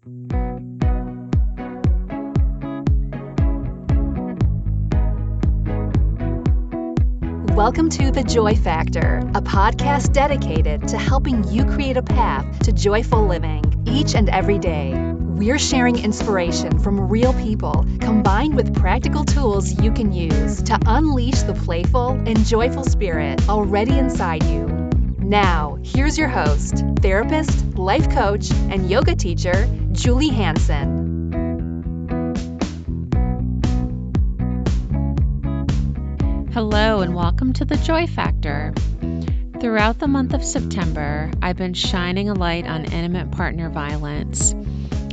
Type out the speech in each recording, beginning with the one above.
Welcome to The Joy Factor, a podcast dedicated to helping you create a path to joyful living each and every day. We're sharing inspiration from real people combined with practical tools you can use to unleash the playful and joyful spirit already inside you. Now, here's your host, therapist, life coach, and yoga teacher, Julie Hansen. Hello and welcome to The Joy Factor. Throughout the month of September, I've been shining a light on intimate partner violence.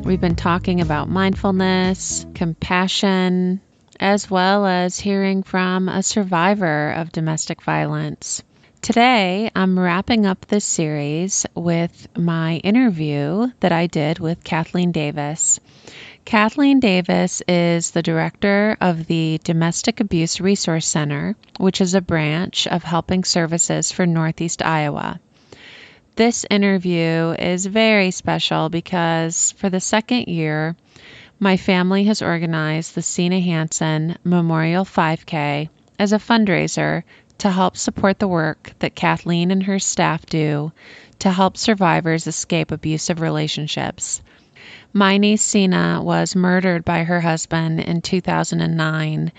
We've been talking about mindfulness, compassion, as well as hearing from a survivor of domestic violence. Today, I'm wrapping up this series with my interview that I did with Kathleen Davis. Kathleen Davis is the director of the Domestic Abuse Resource Center, which is a branch of Helping Services for Northeast Iowa. This interview is very special because for the second year, my family has organized the Sina Hansen Memorial 5K as a fundraiser to help support the work that Kathleen and her staff do to help survivors escape abusive relationships. My niece Sina was murdered by her husband in 2009,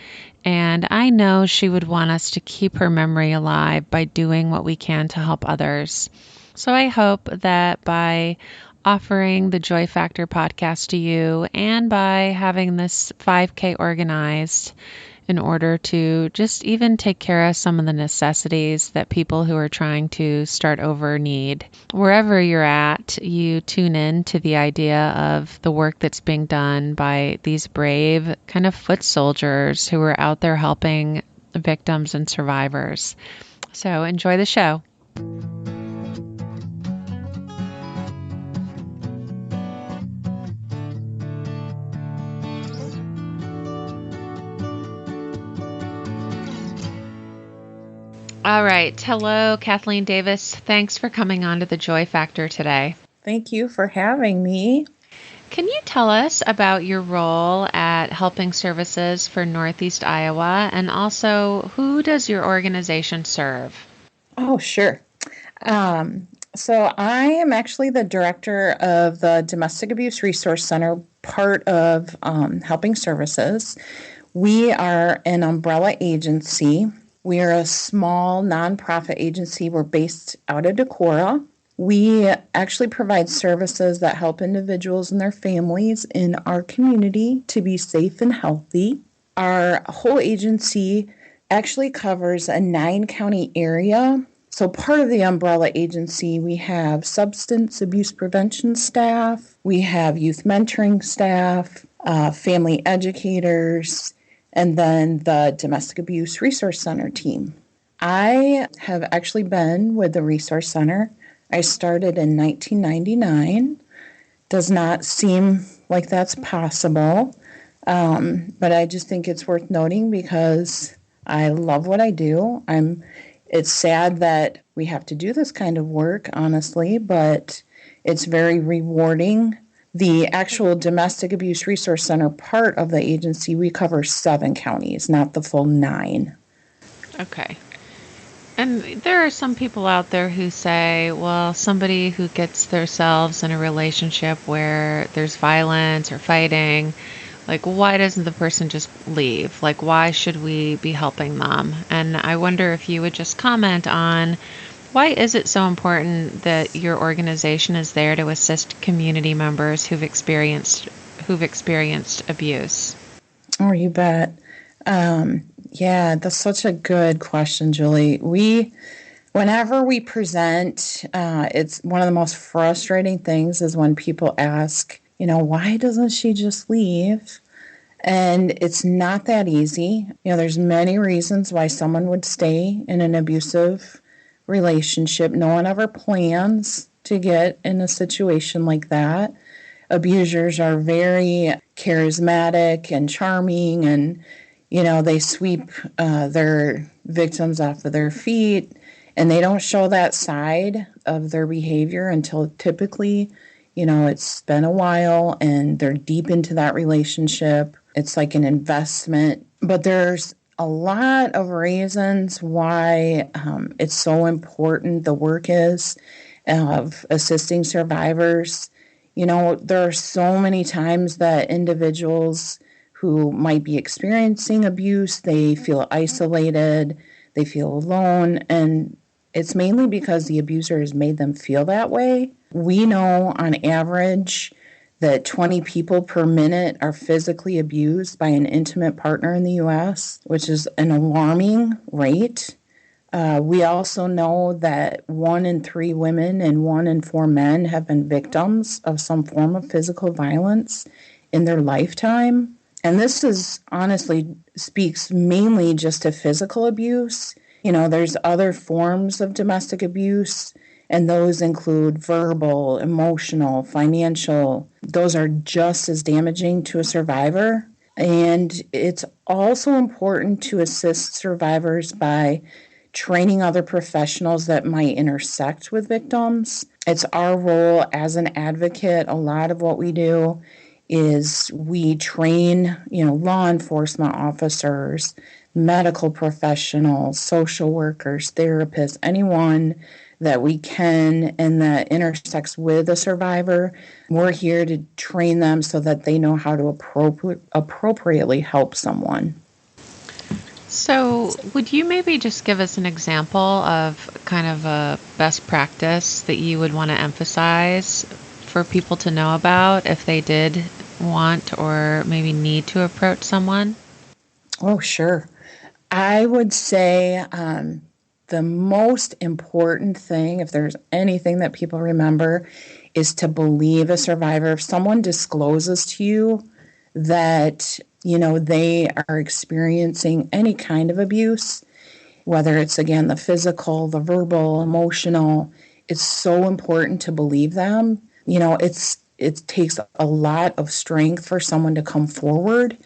and I know she would want us to keep her memory alive by doing what we can to help others. So I hope that by offering the Joy Factor podcast to you and by having this 5K organized in order to just even take care of some of the necessities that people who are trying to start over need. Wherever you're at, you tune in to the idea of the work that's being done by these brave kind of foot soldiers who are out there helping victims and survivors. So enjoy the show. All right. Hello, Kathleen Davis. Thanks for coming on to the Joy Factor today. Thank you for having me. Can you tell us about your role at Helping Services for Northeast Iowa, and also who does your organization serve? Oh, sure. So I am actually the director of the Domestic Abuse Resource Center, part of Helping Services. We are an umbrella agency. We are a small nonprofit agency. We're based out of Decorah. We actually provide services that help individuals and their families in our community to be safe and healthy. Our whole agency actually covers a 9-county area. So part of the umbrella agency, we have substance abuse prevention staff, we have youth mentoring staff, family educators, and then the Domestic Abuse Resource Center team. I have actually been with the Resource Center. I started in 1999. Does not seem like that's possible, but I just think it's worth noting because I love what I do. It's sad that we have to do this kind of work, honestly, but it's very rewarding. The actual Domestic Abuse Resource Center part of the agency, we cover 7 counties, not the full 9. Okay. And there are some people out there who say, well, somebody who gets themselves in a relationship where there's violence or fighting, like, why doesn't the person just leave? Like, why should we be helping them? And I wonder if you would just comment on why is it so important that your organization is there to assist community members who've experienced abuse? Oh, you bet. Yeah, that's such a good question, Julie. Whenever we present, it's one of the most frustrating things is when people ask, why doesn't she just leave? And it's not that easy. There's many reasons why someone would stay in an abusive relationship. No one ever plans to get in a situation like that. Abusers are very charismatic and charming, and they sweep their victims off of their feet, and they don't show that side of their behavior until typically It's been a while and they're deep into that relationship. It's like an investment. But there's a lot of reasons why it's so important, the work is, of assisting survivors. There are so many times that individuals who might be experiencing abuse, they feel isolated, they feel alone, and it's mainly because the abuser has made them feel that way. We know on average that 20 people per minute are physically abused by an intimate partner in the U.S., which is an alarming rate. We also know that 1 in 3 women and 1 in 4 men have been victims of some form of physical violence in their lifetime. And this is honestly speaks mainly just to physical abuse. There's other forms of domestic abuse, and those include verbal, emotional, financial. Those are just as damaging to a survivor. And it's also important to assist survivors by training other professionals that might intersect with victims. It's our role as an advocate. A lot of what we do is we train, law enforcement officers, medical professionals, social workers, therapists, anyone that we can and that intersects with a survivor. We're here to train them so that they know how to appropriately help someone. So would you maybe just give us an example of kind of a best practice that you would want to emphasize for people to know about if they did want or maybe need to approach someone? Oh, sure. I would say the most important thing, if there's anything that people remember, is to believe a survivor. If someone discloses to you that, they are experiencing any kind of abuse, whether it's, again, the physical, the verbal, emotional, it's so important to believe them. It takes a lot of strength for someone to come forward,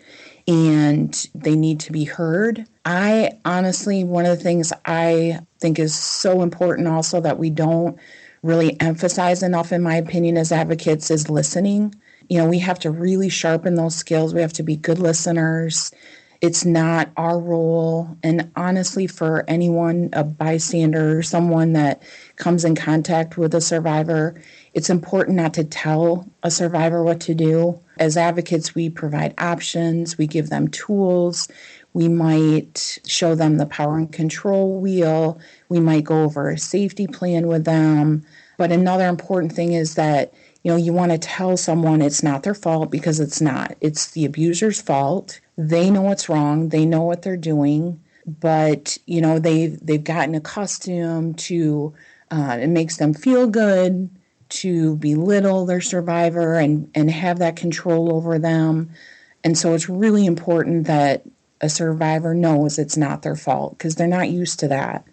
and they need to be heard. I honestly, one of the things I think is so important also that we don't really emphasize enough, in my opinion, as advocates, is listening. We have to really sharpen those skills. We have to be good listeners. It's not our role. And honestly, for anyone, a bystander, someone that comes in contact with a survivor, it's important not to tell a survivor what to do. As advocates, we provide options. We give them tools. We might show them the power and control wheel. We might go over a safety plan with them. But another important thing is that, you want to tell someone it's not their fault, because it's not. It's the abuser's fault. They know what's wrong. They know what they're doing. But, they've gotten accustomed to, it makes them feel good to belittle their survivor and have that control over them. And so it's really important that a survivor knows it's not their fault, because they're not used to that.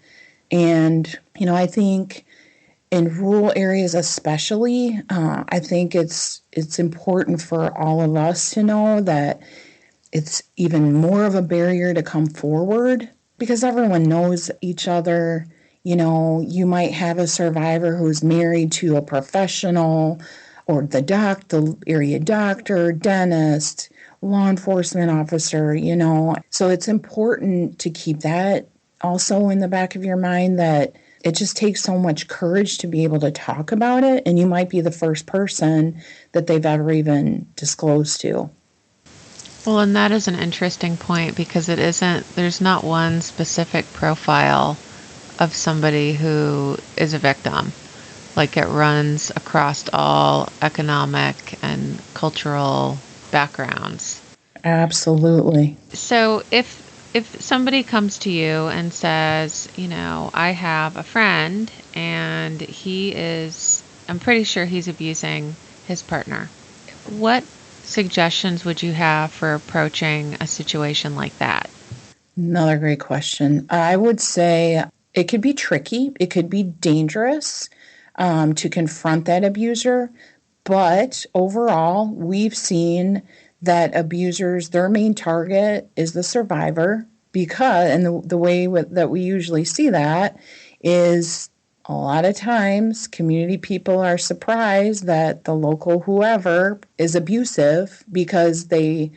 And, I think in rural areas especially, I think it's important for all of us to know that it's even more of a barrier to come forward, because everyone knows each other. You might have a survivor who's married to a professional, or the area doctor, dentist, law enforcement officer, So it's important to keep that also in the back of your mind, that it just takes so much courage to be able to talk about it, and you might be the first person that they've ever even disclosed to. Well, and that is an interesting point, because there's not one specific profile of somebody who is a victim. Like, it runs across all economic and cultural backgrounds. Absolutely. So if somebody comes to you and says, I have a friend and I'm pretty sure he's abusing his partner, what suggestions would you have for approaching a situation like that? Another great question. I would say it could be tricky. It could be dangerous to confront that abuser. But overall, we've seen that abusers, their main target is the survivor, and the way that we usually see that is a lot of times community people are surprised that the local whoever is abusive because they,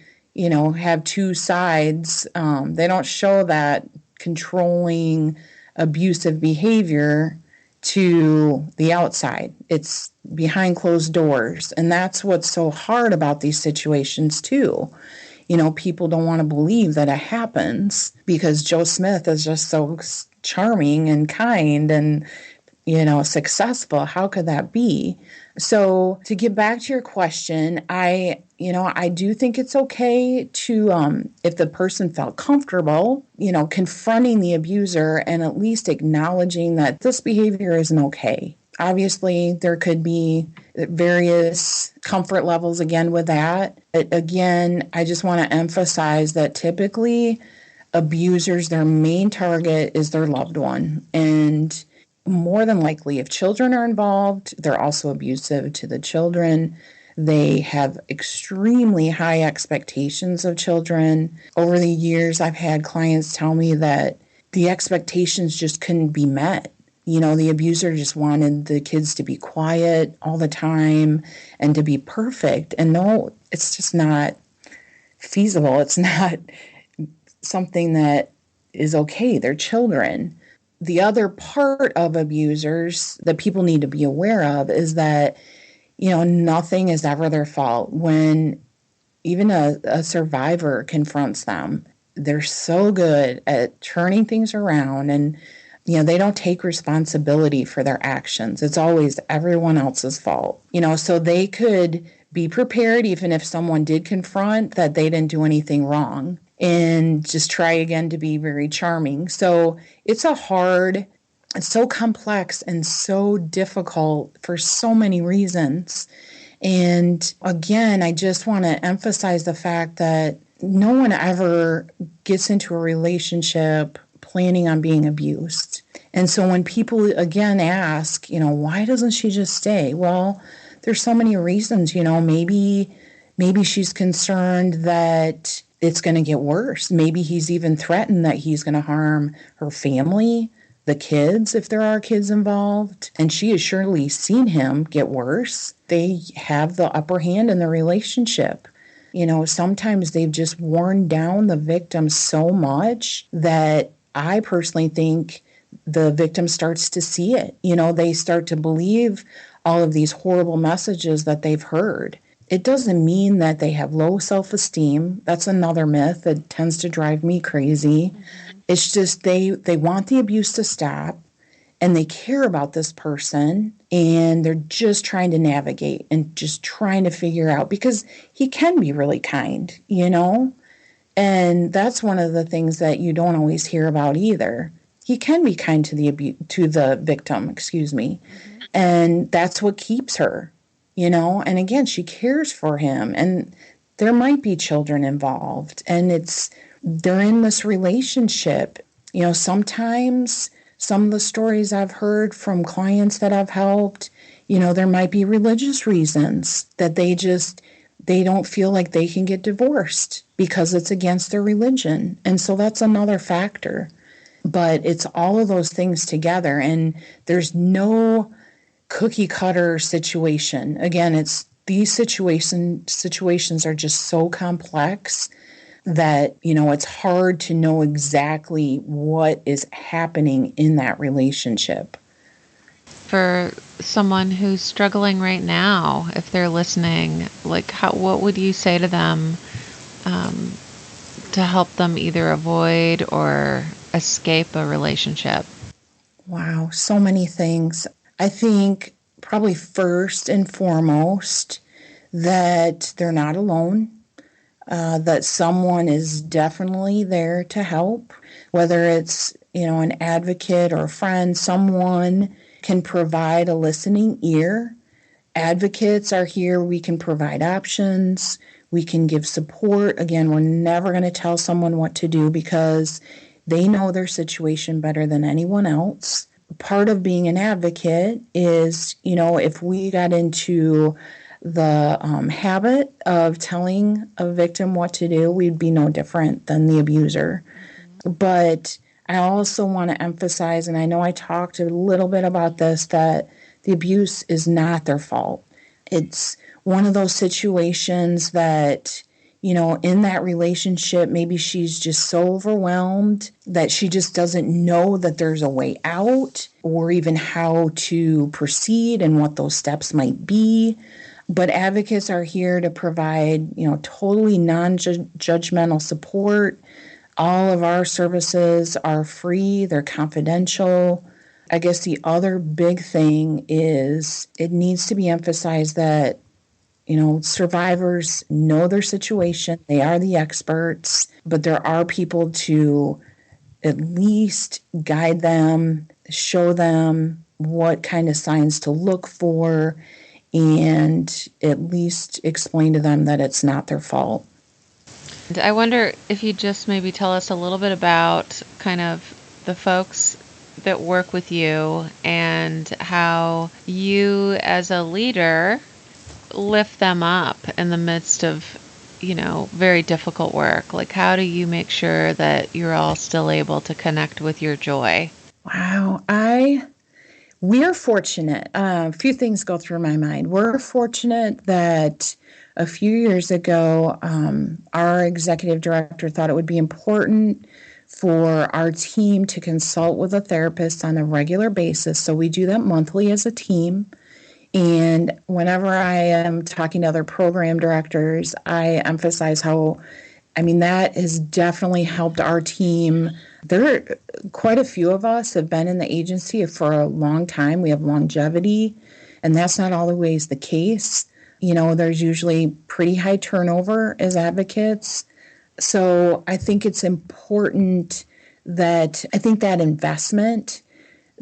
have two sides. They don't show that controlling, abusive behavior to the outside. It's behind closed doors. And that's what's so hard about these situations, too. People don't want to believe that it happens because Joe Smith is just so charming and kind and, successful. How could that be? So to get back to your question, I do think it's okay to, if the person felt comfortable, confronting the abuser and at least acknowledging that this behavior isn't okay. Obviously, there could be various comfort levels again with that. But again, I just want to emphasize that typically abusers, their main target is their loved one. And more than likely, if children are involved, they're also abusive to the children. They have extremely high expectations of children. Over the years, I've had clients tell me that the expectations just couldn't be met. The abuser just wanted the kids to be quiet all the time and to be perfect. And no, it's just not feasible. It's not something that is okay. They're children. The other part of abusers that people need to be aware of is that, nothing is ever their fault. When even a survivor confronts them, they're so good at turning things around and, they don't take responsibility for their actions. It's always everyone else's fault. So they could be prepared even if someone did confront that they didn't do anything wrong and just try again to be very charming. So it's so complex and so difficult for so many reasons. And again, I just want to emphasize the fact that no one ever gets into a relationship planning on being abused. And so when people again ask, why doesn't she just stay? Well, there's so many reasons, maybe she's concerned that it's going to get worse. Maybe he's even threatened that he's going to harm her family, the kids, if there are kids involved. And she has surely seen him get worse. They have the upper hand in the relationship. Sometimes they've just worn down the victim so much that I personally think the victim starts to see it. They start to believe all of these horrible messages that they've heard. It doesn't mean that they have low self-esteem. That's another myth that tends to drive me crazy. Mm-hmm. It's just they want the abuse to stop, and they care about this person, and they're just trying to navigate and just trying to figure out, because he can be really kind, And that's one of the things that you don't always hear about either. He can be kind to the victim, Mm-hmm. And that's what keeps her, And again, she cares for him, and there might be children involved, and they're in this relationship. Sometimes some of the stories I've heard from clients that I've helped, there might be religious reasons that they don't feel like they can get divorced because it's against their religion. And so that's another factor. But it's all of those things together, and there's no cookie cutter situation. Again, it's these situations are just so complex that, it's hard to know exactly what is happening in that relationship. For someone who's struggling right now, if they're listening, what would you say to them to help them either avoid or escape a relationship? Wow, so many things. I think probably first and foremost that they're not alone, that someone is definitely there to help, whether it's, an advocate or a friend. Someone can provide a listening ear. Advocates are here. We can provide options. We can give support. Again, we're never going to tell someone what to do because they know their situation better than anyone else. Part of being an advocate is, if we got into the habit of telling a victim what to do, we'd be no different than the abuser. Mm-hmm. But I also want to emphasize, and I know I talked a little bit about this, that the abuse is not their fault. It's one of those situations that, in that relationship, maybe she's just so overwhelmed that she just doesn't know that there's a way out or even how to proceed and what those steps might be. But advocates are here to provide, totally non-judgmental support. All of our services are free, they're confidential. I guess the other big thing is it needs to be emphasized that, survivors know their situation, they are the experts, but there are people to at least guide them, show them what kind of signs to look for, and at least explain to them that it's not their fault. I wonder if you just maybe tell us a little bit about kind of the folks that work with you and how you as a leader lift them up in the midst of, very difficult work. Like, how do you make sure that you're all still able to connect with your joy? Wow. We're fortunate. A few things go through my mind. We're fortunate that a few years ago, our executive director thought it would be important for our team to consult with a therapist on a regular basis. So we do that monthly as a team. And whenever I am talking to other program directors, I emphasize how, that has definitely helped our team. There are quite a few of us have been in the agency for a long time. We have longevity, and that's not always the case. There's usually pretty high turnover as advocates. So I think it's important that investment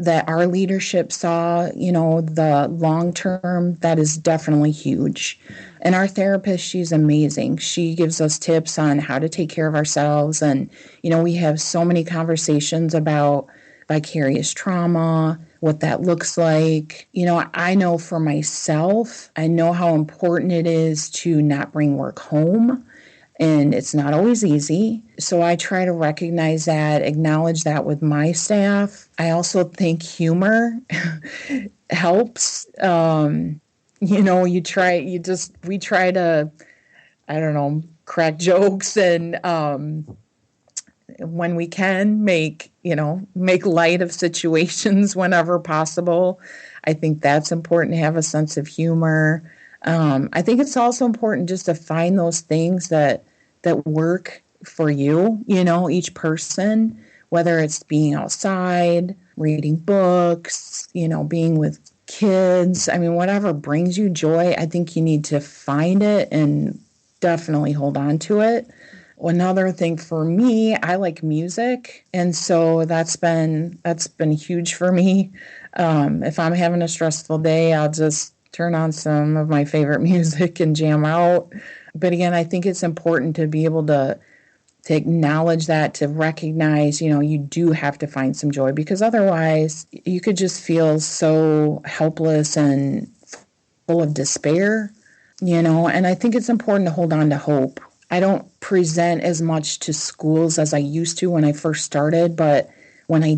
that our leadership saw, the long term, that is definitely huge. And our therapist, she's amazing. She gives us tips on how to take care of ourselves. And, we have so many conversations about vicarious trauma, what that looks like. I know for myself, I know how important it is to not bring work home. And it's not always easy. So I try to recognize that, acknowledge that with my staff. I also think humor helps. We try to, crack jokes and when we can make light of situations whenever possible. I think that's important to have a sense of humor. I think it's also important just to find those things that work for you, each person, whether it's being outside, reading books, being with kids. Whatever brings you joy, I think you need to find it and definitely hold on to it. Another thing for me, I like music, and so that's been huge for me. If I'm having a stressful day, I'll just turn on some of my favorite music and jam out. But again, I think it's important to be able to acknowledge that, to recognize, you do have to find some joy, because otherwise you could just feel so helpless and full of despair, and I think it's important to hold on to hope. I don't present as much to schools as I used to when I first started, but when I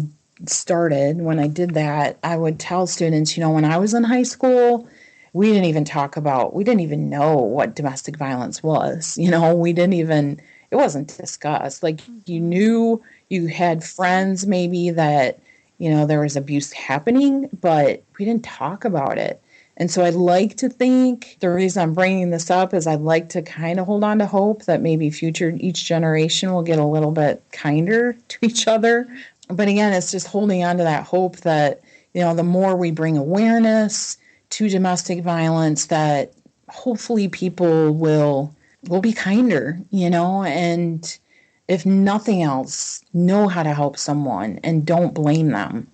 did that, I would tell students, when I was in high school, we didn't even know what domestic violence was. It wasn't discussed. Like, you knew you had friends maybe that, there was abuse happening, but we didn't talk about it. And so I'd like to think, the reason I'm bringing this up is I'd like to kind of hold on to hope that maybe each generation will get a little bit kinder to each other. But again, it's just holding on to that hope that, the more we bring awareness to domestic violence, that hopefully people will be kinder, and if nothing else, know how to help someone and don't blame them.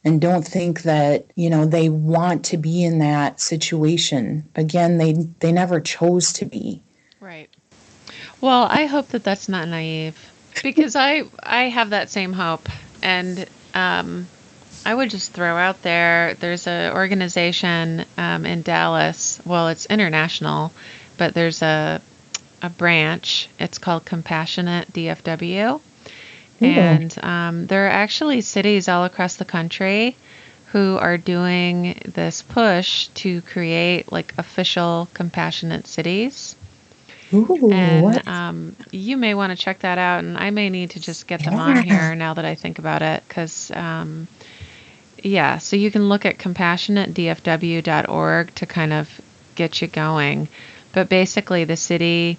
And don't think that, they want to be in that situation. Again, they never chose to be. Right. Well, I hope that that's not naive, because I have that same hope. And I would just throw out there's an organization in Dallas. Well, it's international, but there's a branch. It's called Compassionate DFW. Ooh. And there are actually cities all across the country who are doing this push to create like official compassionate cities. Ooh, And what? you may want to check that out. And I may need to just get them on Yeah. here now that I think about it. Because, yeah, so you can look at compassionatedfw.org to kind of get you going. But basically, the city,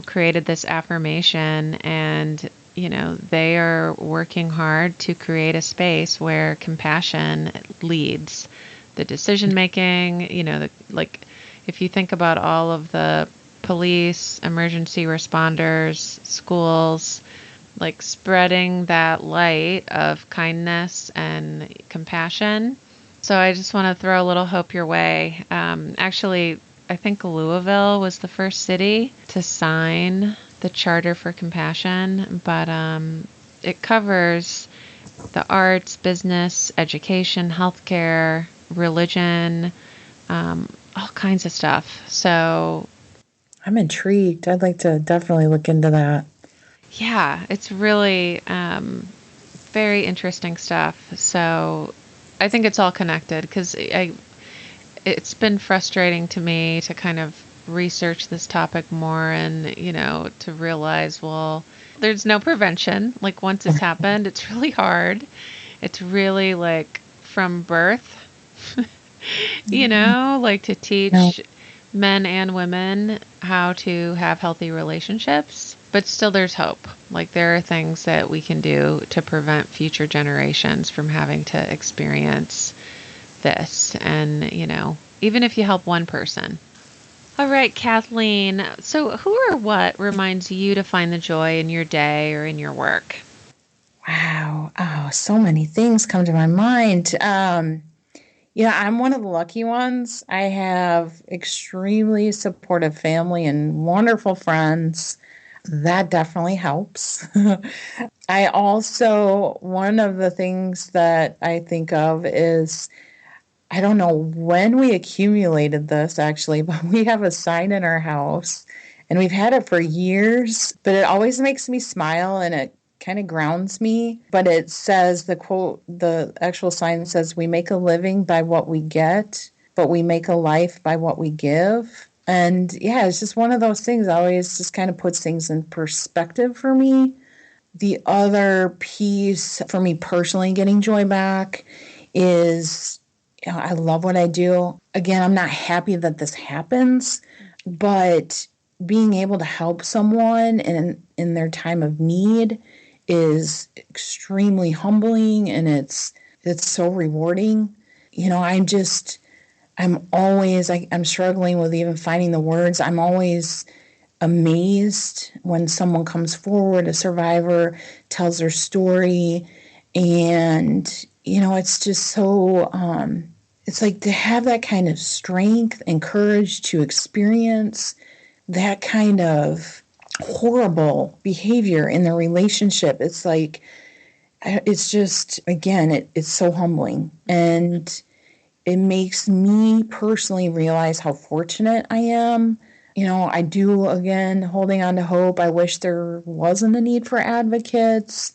created this affirmation and, they are working hard to create a space where compassion leads the decision making, like if you think about all of the police, emergency responders, schools, like spreading that light of kindness and compassion. So I just want to throw a little hope your way. Actually, I think Louisville was the first city to sign the Charter for Compassion, but it covers the arts, business, education, healthcare, religion, all kinds of stuff. So, I'm intrigued. I'd like to definitely look into that. yeah, it's really very interesting stuff. So, I think it's all connected because it's been frustrating to me to kind of research this topic more and, to realize, well, there's no prevention. Like once it's happened, it's really hard. It's really like from birth, like to No. teach men and women how to have healthy relationships. But still, there's hope. Like there are things that we can do to prevent future generations from having to experience this. And, even if you help one person. All right, Kathleen. So, who or what reminds you to find the joy in your day or in your work? Wow. Oh, so many things come to my mind. I'm one of the lucky ones. I have extremely supportive family and wonderful friends. That definitely helps. I also, one of the things that I think of is I don't know when we accumulated this actually, but we have a sign in our house and we've had it for years, but it always makes me smile and it kind of grounds me. But it says the actual sign says, "We make a living by what we get, but we make a life by what we give." And yeah, it's just one of those things that always just kind of puts things in perspective for me. The other piece for me personally getting joy back is I love what I do. Again, I'm not happy that this happens, but being able to help someone in their time of need is extremely humbling and it's so rewarding. I'm struggling with even finding the words. I'm always amazed when someone comes forward, a survivor tells their story, and it's just so it's like to have that kind of strength and courage to experience that kind of horrible behavior in their relationship. It's like it's just again it's so humbling, and it makes me personally realize how fortunate I am. I do, again, holding on to hope. I wish there wasn't a need for advocates.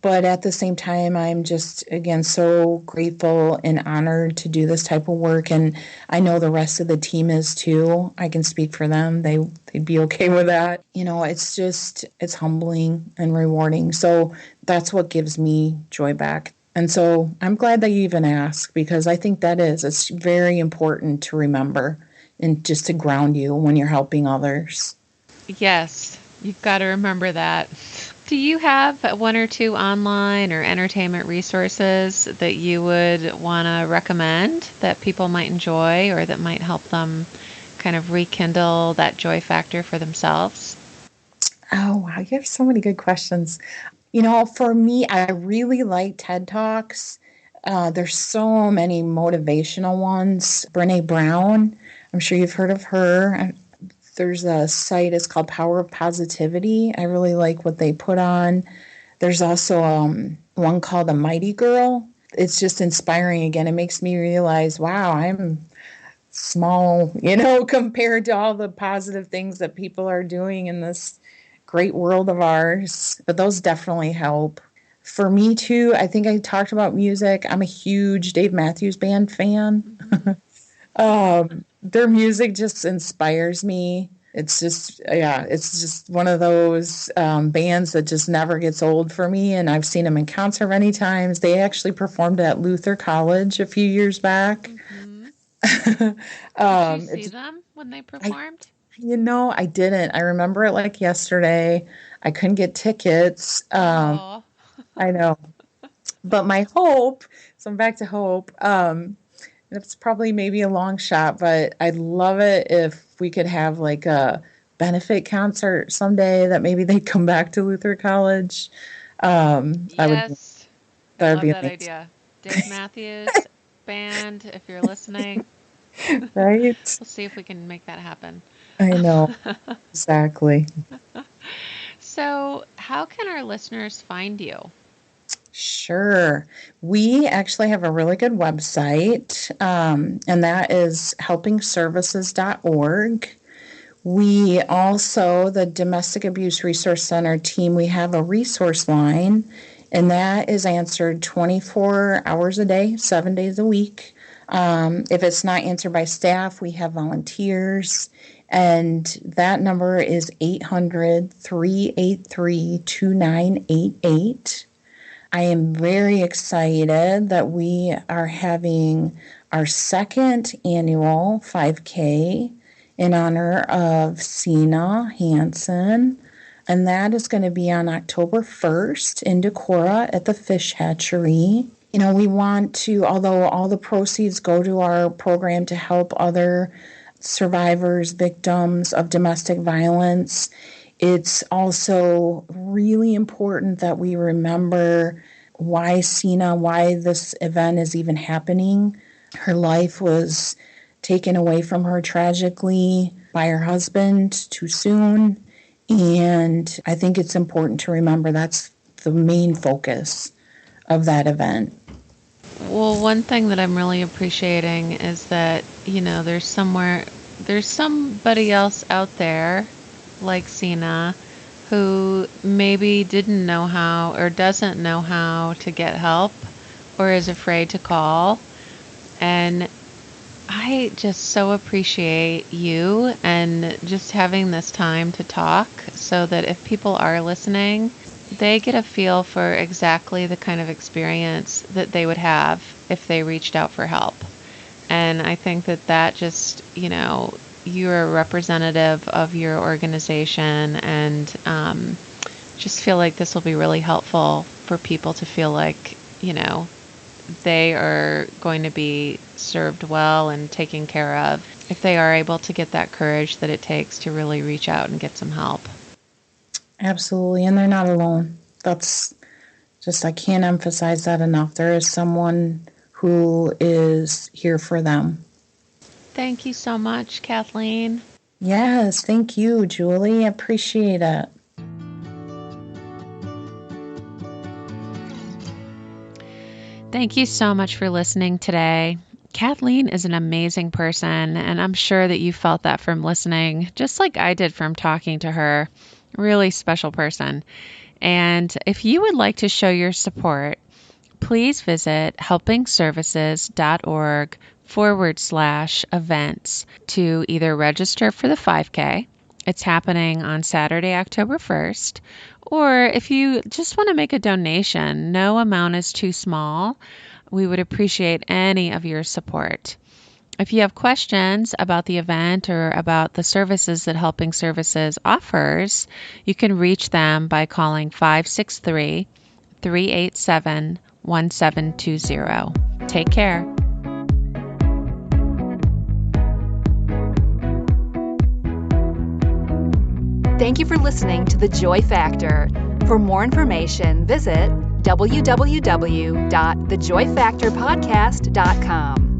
But at the same time, I'm just, again, so grateful and honored to do this type of work. And I know the rest of the team is too. I can speak for them. They'd be okay with that. It's humbling and rewarding. So that's what gives me joy back. And so I'm glad that you even asked, because I think it's very important to remember and just to ground you when you're helping others. Yes, you've got to remember that. Do you have one or two online or entertainment resources that you would want to recommend that people might enjoy or that might help them kind of rekindle that joy factor for themselves? Oh, wow. You have so many good questions. For me, I really like TED Talks. There's so many motivational ones. Brene Brown, I'm sure you've heard of her. There's a site, it's called Power of Positivity. I really like what they put on. There's also one called A Mighty Girl. It's just inspiring. Again, it makes me realize, wow, I'm small, compared to all the positive things that people are doing in this great world of ours, but those definitely help. For me too, I think I talked about music. I'm a huge Dave Matthews Band fan. Their music just inspires me. It's just one of those bands that just never gets old for me. And I've seen them in concert many times. They actually performed at Luther College a few years back. Did you see them when they performed? I didn't. I remember it like yesterday. I couldn't get tickets. I know. But my hope, so I'm back to hope. It's probably maybe a long shot, but I'd love it if we could have like a benefit concert someday that maybe they'd come back to Luther College. Yes. I love that idea. Dave Matthews Band, if you're listening. Right? We'll see if we can make that happen. I know. Exactly. So, how can our listeners find you? Sure. We actually have a really good website, and that is helpingservices.org. We also, the Domestic Abuse Resource Center team, we have a resource line, and that is answered 24 hours a day, 7 days a week. If it's not answered by staff, we have volunteers, and that number is 800-383-2988. I am very excited that we are having our second annual 5K in honor of Sina Hansen, and that is going to be on October 1st in Decorah at the Fish Hatchery. We want to, although all the proceeds go to our program to help other survivors, victims of domestic violence, it's also really important that we remember why this event is even happening. Her life was taken away from her tragically by her husband too soon. And I think it's important to remember that's the main focus of that event. Well, one thing that I'm really appreciating is that, there's somebody else out there like Sina who maybe didn't know how or doesn't know how to get help or is afraid to call. And I just so appreciate you and just having this time to talk so that if people are listening, they get a feel for exactly the kind of experience that they would have if they reached out for help. And I think that just, you're a representative of your organization, and just feel like this will be really helpful for people to feel like, they are going to be served well and taken care of if they are able to get that courage that it takes to really reach out and get some help. Absolutely, and they're not alone. That's just, I can't emphasize that enough. There is someone who is here for them. Thank you so much, Kathleen. Yes, thank you, Julie. I appreciate it. Thank you so much for listening today. Kathleen is an amazing person, and I'm sure that you felt that from listening, just like I did from talking to her. Really special person. And if you would like to show your support, please visit helpingservices.org/events to either register for the 5K. It's happening on Saturday, October 1st. Or if you just want to make a donation, no amount is too small. We would appreciate any of your support. If you have questions about the event or about the services that Helping Services offers, you can reach them by calling 563-387-1720. Take care. Thank you for listening to The Joy Factor. For more information, visit www.thejoyfactorpodcast.com.